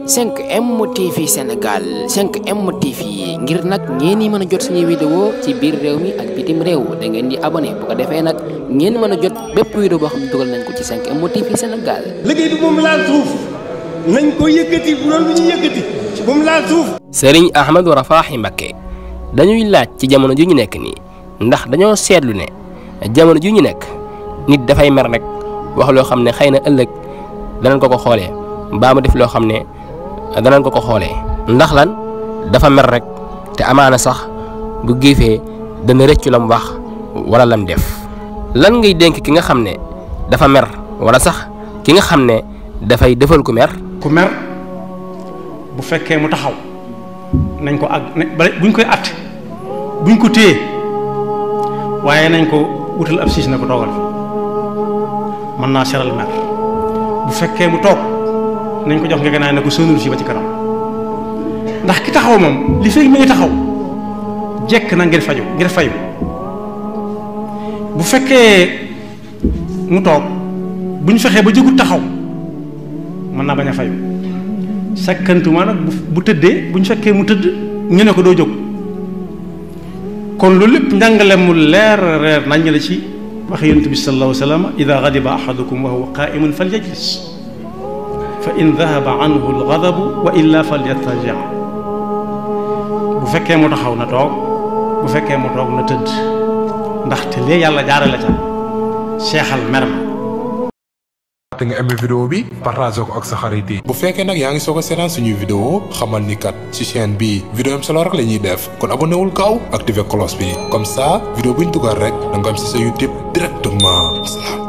5M TV Sénégal 5M TV ngir nag ngeen ñi mën a jot suñuy vidéo ci biir réew mi ak bitim réew da ngeen di abonné bu ko defee nag ngeen mën a jot bépp vidéo boo xam ne dugal nañ ko ci 5M TV Sénégal. liggéey bi moom laal suuf nañ ko yëkkati bu doon lu ñu yëkkati moom laal suuf. Serigne Ahmadou Rafahi Mbacké dañuy laaj ci jamono ju ñu nekk nii ndax dañoo seetlu ne jamono ju ñu nekk nit dafay mer rek wax loo xam ne xëy na ëllëg danañ ko xoolee mbaa mu def loo xam ne danañ ko xoolee ndax lan dafa mer rek te amaana sax bu géefee dana rëccu lam wax wala lam def lan ngay dénk ki nga xam ne dafa mer wala sax ki nga xam ne dafay defal ku mer. ku mer bu fekkee mu taxaw nañ ko buñ koy att buñ ko téye waaye nañ ko wutal ab siis na ko toogal fi mën naa seral mer bu fekkee mu toog nañ ko jox nga gënaay ne ko sonul si ba ci kanam ndax ki taxaw moom li fekk mi ngi taxaw jekk na ngir fayu bu fekkee mu toog buñ fexee ba jógut taxaw mën naa bañ a fayu sakkantuma nag bu tëddee buñ fekkee mu tëdd ñu ne ko doo jóg kon loolu lépp njàngale mu leer nañ la ci wax yonent bi sallallahu alayhi wa sallam ida gadiba ahadukum wa huwa qaimun falyajlis fa in dahaba anhu alghadabu wa illa falyattaji bu fekkee mu taxaw na toog bu fekkee mu toog na tëdd ndaxte lee yàlla jaarale ca seexal mer ma te nga aimé vidéo bi partage ko ak sa xarit yi bu fekkee nag yaa ngi soog a seetaan suñuy vidéo xamal ni kat ci chaîne bi vidéo am solo rek la ñuy def kon abonné wul gaaw activé cloche bi comme ça vidéo buñ dugal rek da nga am ci sa YouTube directement.